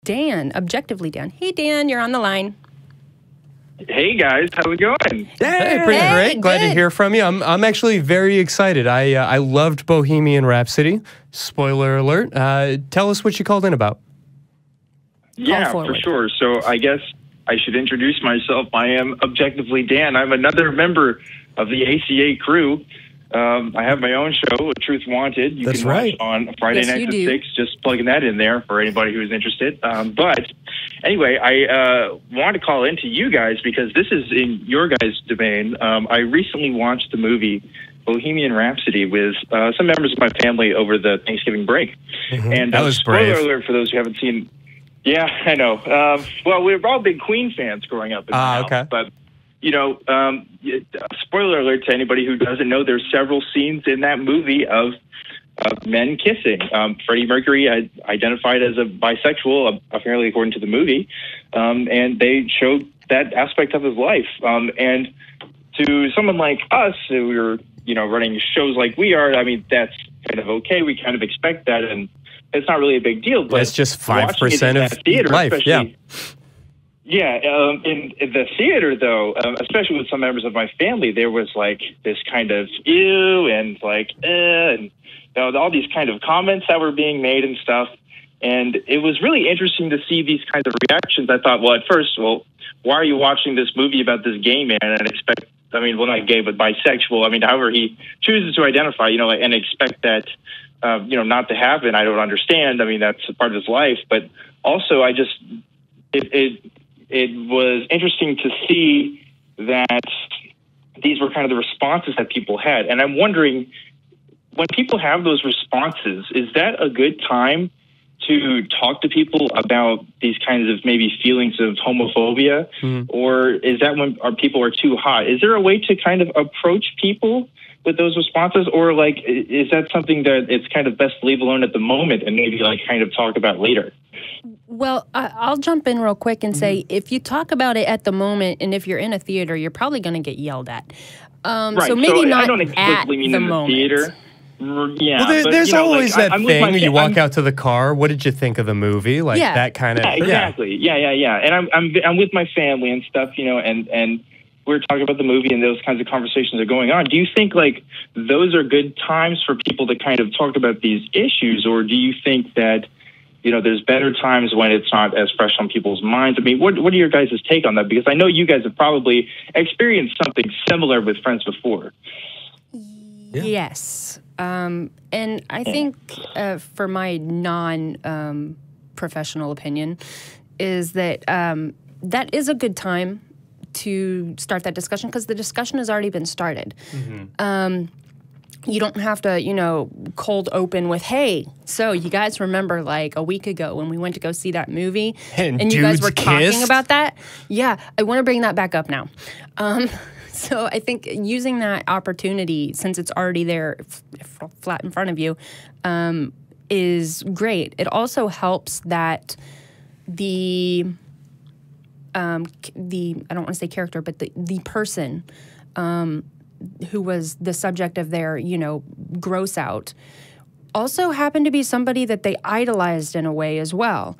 Dan, Objectively Dan. Hey, Dan, you're on the line. Hey guys, how's it going? Hey, pretty great. Glad to hear from you. I'm actually very excited. I loved Bohemian Rhapsody. Spoiler alert. Tell us what you called in about. Yeah, for sure. So I guess I should introduce myself. I am Objectively Dan. I'm another member of the ACA crew. I have my own show, Truth Wanted. You can watch on Friday nights at 6. Just plugging that in there for anybody who's interested. But anyway, I wanted to call into you guys because this is in your guys' domain. I recently watched the movie Bohemian Rhapsody with some members of my family over the Thanksgiving break. And that was spoiler brave. alert for those who haven't seen. Yeah, I know. Well, we were all big Queen fans growing up. Okay. But you know, spoiler alert to anybody who doesn't know, there's several scenes in that movie of men kissing. Freddie Mercury identified as a bisexual, apparently according to the movie, and they showed that aspect of his life. And to someone like us, who are, you know, running shows like we are, I mean, that's kind of okay. We kind of expect that, and it's not really a big deal. But it's just 5% of theater, life. Yeah. Yeah, in the theater, though, especially with some members of my family, there was like this kind of ew and like and you know, all these kind of comments that were being made and stuff. And it was really interesting to see these kinds of reactions. I thought, well, at first, well, why are you watching this movie about this gay man and expect, I mean, well, not gay, but bisexual. I mean, however he chooses to identify, you know, and expect that, you know, not to happen. I don't understand. I mean, that's a part of his life. But also, I just, it was interesting to see that these were kind of the responses that people had. And I'm wondering, when people have those responses, is that a good time to talk to people about these kinds of maybe feelings of homophobia? Or is that when people are too hot? Is there a way to kind of approach people with those responses? Or like, is that something that it's kind of best to leave alone at the moment and maybe like kind of talk about later? Well, I'll jump in real quick and say, if you talk about it at the moment, and if you're in a theater, you're probably going to get yelled at. Right. So maybe not I don't explicitly mean the in the moment. theater. Yeah, well, there's always that thing when you walk I'm, out to the car. What did you think of the movie? Like that kind of. Yeah, exactly. Yeah. And I'm with my family and stuff, you know, and we're talking about the movie and those kinds of conversations are going on. Do you think like those are good times for people to kind of talk about these issues, or do you think that, you know, there's better times when it's not as fresh on people's minds? I mean, what are your guys' take on that? Because I know you guys have probably experienced something similar with friends before. Yes. And I think for my non-professional opinion is that that is a good time to start that discussion because the discussion has already been started. You don't have to, you know, cold open with, hey, so you guys remember like a week ago when we went to go see that movie and you guys were talking about that? Yeah, I want to bring that back up now. So I think using that opportunity, since it's already there flat in front of you, is great. It also helps that the I don't want to say character, but the person who was the subject of their, you know, gross out also happened to be somebody that they idolized in a way as well.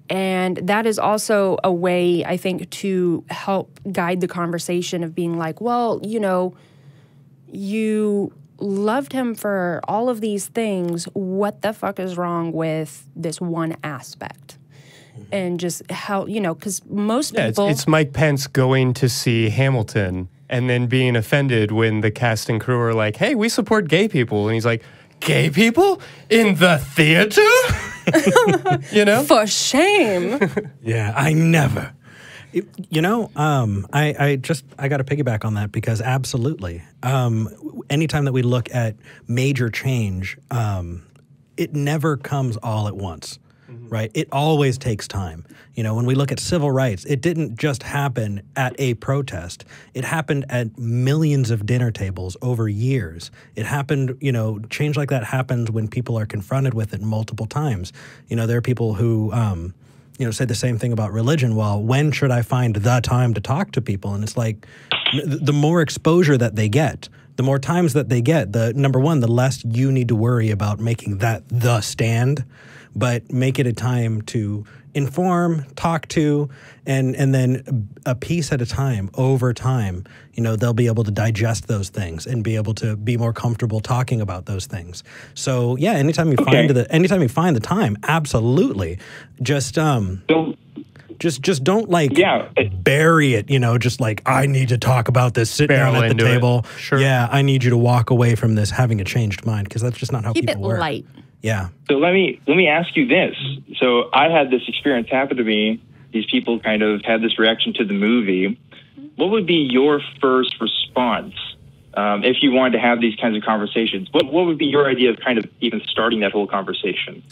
And that is also a way, I think, to help guide the conversation of being like, well, you know, you loved him for all of these things. What the fuck is wrong with this one aspect? And just how, you know, because most people... It's Mike Pence going to see Hamilton and then being offended when the cast and crew are like, hey, we support gay people. And he's like, gay people? In the theater? You know? For shame. Yeah, I never. You know, I got to piggyback on that because absolutely. Anytime that we look at major change, it never comes all at once. Right? It always takes time. You know, when we look at civil rights, it didn't just happen at a protest. It happened at millions of dinner tables over years. It happened, you know, change like that happens when people are confronted with it multiple times. You know, there are people who, you know, say the same thing about religion. Well, when should I find the time to talk to people? And it's like the more exposure that they get, the more times that they get, the number one, the less you need to worry about making that the stand. But make it a time to inform, talk to, and then a piece at a time, over time, you know, they'll be able to digest those things and be able to be more comfortable talking about those things. So yeah, anytime you find the time, absolutely. Just don't like bury it, you know, just like, I need to talk about this, sit down at the table. Sure. Yeah, I need you to walk away from this having a changed mind, because that's just not how people work. Keep it light. Yeah. So let me ask you this. So I had this experience happen to me. These people kind of had this reaction to the movie. What would be your first response if you wanted to have these kinds of conversations? What would be your idea of kind of even starting that whole conversation?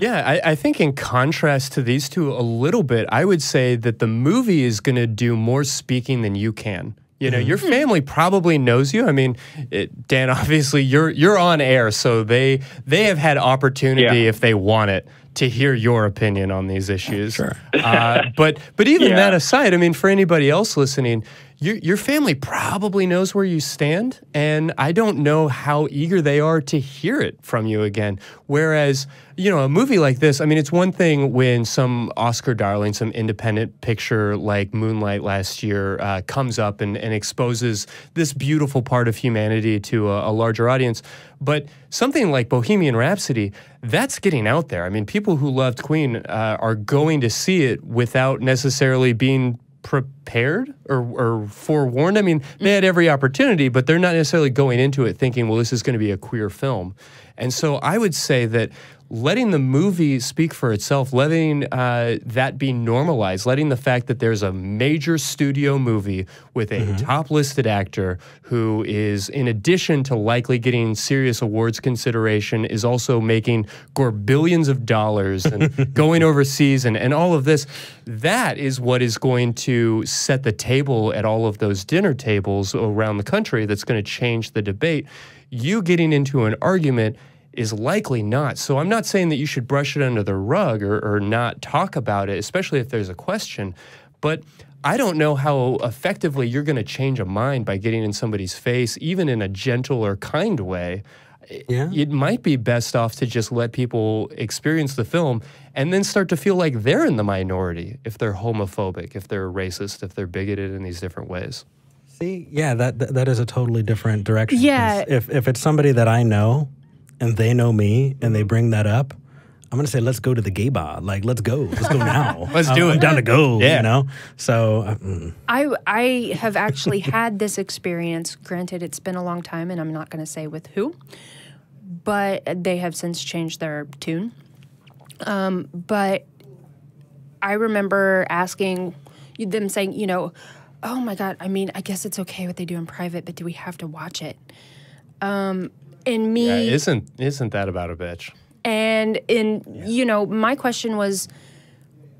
Yeah, I think in contrast to these two a little bit, I would say that the movie is going to do more speaking than you can. You know, your family probably knows you. I mean, Dan, obviously you're on air, so they have had opportunity, if they want it, to hear your opinion on these issues. Sure. But even that aside, I mean, for anybody else listening, your family probably knows where you stand, and I don't know how eager they are to hear it from you again. Whereas, you know, a movie like this, I mean, it's one thing when some Oscar darling, some independent picture like Moonlight last year comes up and exposes this beautiful part of humanity to a larger audience. But something like Bohemian Rhapsody, that's getting out there. I mean, people who loved Queen are going to see it without necessarily being prepared or forewarned. I mean, they had every opportunity, but they're not necessarily going into it thinking, well, this is going to be a queer film. And so I would say that letting the movie speak for itself, letting that be normalized, letting the fact that there's a major studio movie with a top-listed actor who is, in addition to likely getting serious awards consideration, is also making billions of dollars and going overseas and all of this, that is what is going to set the table at all of those dinner tables around the country that's going to change the debate. You getting into an argument is likely not. So I'm not saying that you should brush it under the rug or not talk about it, especially if there's a question. But I don't know how effectively you're going to change a mind by getting in somebody's face, even in a gentle or kind way. Yeah. It might be best off to just let people experience the film and then start to feel like they're in the minority if they're homophobic, if they're racist, if they're bigoted in these different ways. See, yeah, that is a totally different direction. Yeah. If it's somebody that I know, and they know me, and they bring that up, I'm going to say, let's go to the gay bar. Like, let's go. Let's go now. Let's do it. I'm down to go, you know? So... I have actually had this experience. Granted, it's been a long time, and I'm not going to say with who, but they have since changed their tune. But I remember asking them, saying, you know, oh, my God, I mean, I guess it's okay what they do in private, but do we have to watch it? And me, yeah, isn't that about a bitch? And you know, my question was,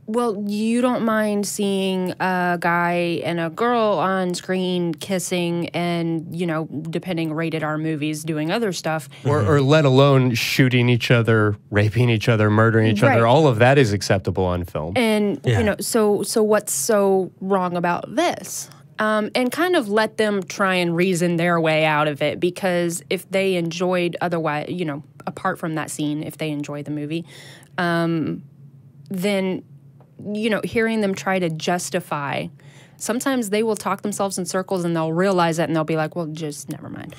well, you don't mind seeing a guy and a girl on screen kissing and, you know, depending rated R movies doing other stuff, or let alone shooting each other, raping each other, murdering each other. All of that is acceptable on film. And you know, so what's so wrong about this? And kind of let them try and reason their way out of it, because if they enjoyed otherwise, you know, apart from that scene, if they enjoy the movie, then, you know, hearing them try to justify, sometimes they will talk themselves in circles and they'll realize it and they'll be like, well, just never mind.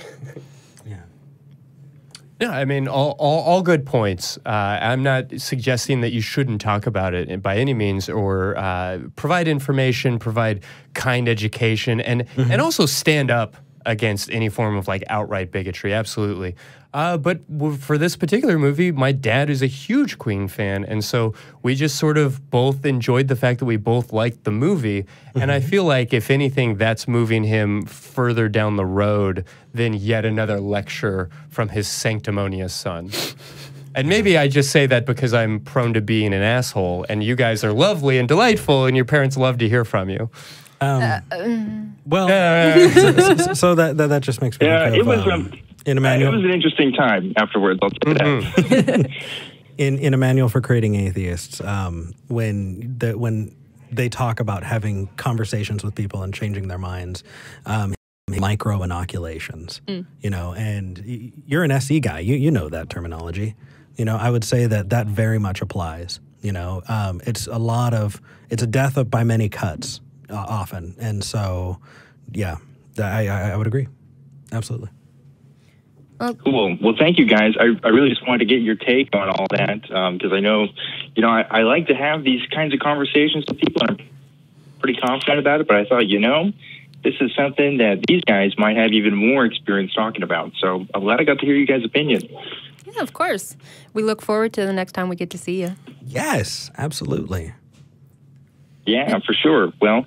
Yeah, I mean, all good points. I'm not suggesting that you shouldn't talk about it by any means, or provide information, provide kind education, and also stand up against any form of like outright bigotry. Absolutely. But for this particular movie, my dad is a huge Queen fan, and so we just sort of both enjoyed the fact that we both liked the movie, and I feel like, if anything, that's moving him further down the road than yet another lecture from his sanctimonious son. And maybe I just say that because I'm prone to being an asshole, and you guys are lovely and delightful, and your parents love to hear from you. Well, so that just makes me think of, it was in a manual. It was an interesting time afterwards. I'll say that. In a manual for creating atheists, when they talk about having conversations with people and changing their minds, micro inoculations, you know, and you're an SE guy, you know that terminology. You know, I would say that very much applies. You know, it's a death by many cuts often. And so, yeah, I would agree. Absolutely. Cool. Well, thank you guys. I really just wanted to get your take on all that because I know, I like to have these kinds of conversations with people, and I'm pretty confident about it. But I thought, this is something that these guys might have even more experience talking about. So I'm glad I got to hear you guys' opinion. Yeah, of course. We look forward to the next time we get to see you. Yes, absolutely. Yeah, for sure. Well,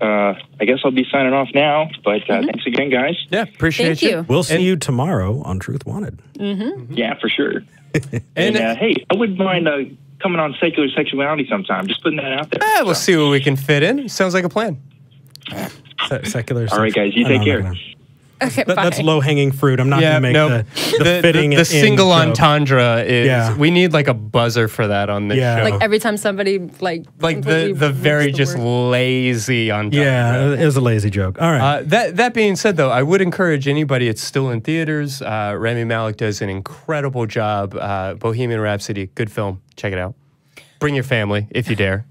I guess I'll be signing off now, but thanks again, guys. Yeah, appreciate you. We'll see you tomorrow on Truth Wanted. Yeah, for sure. And hey, I wouldn't mind coming on Secular Sexuality sometime. Just putting that out there. We'll see what we can fit in. Sounds like a plan. Secular. All right, guys, you take care. Okay, that's low-hanging fruit. I'm not going to make the fitting the single joke. entendre is we need like a buzzer for that on this show. Like every time somebody like the very just lazy entendre. Yeah, it was a lazy joke. All right. That being said, though, I would encourage anybody. It's still in theaters. Rami Malek does an incredible job. Bohemian Rhapsody, good film. Check it out. Bring your family if you dare.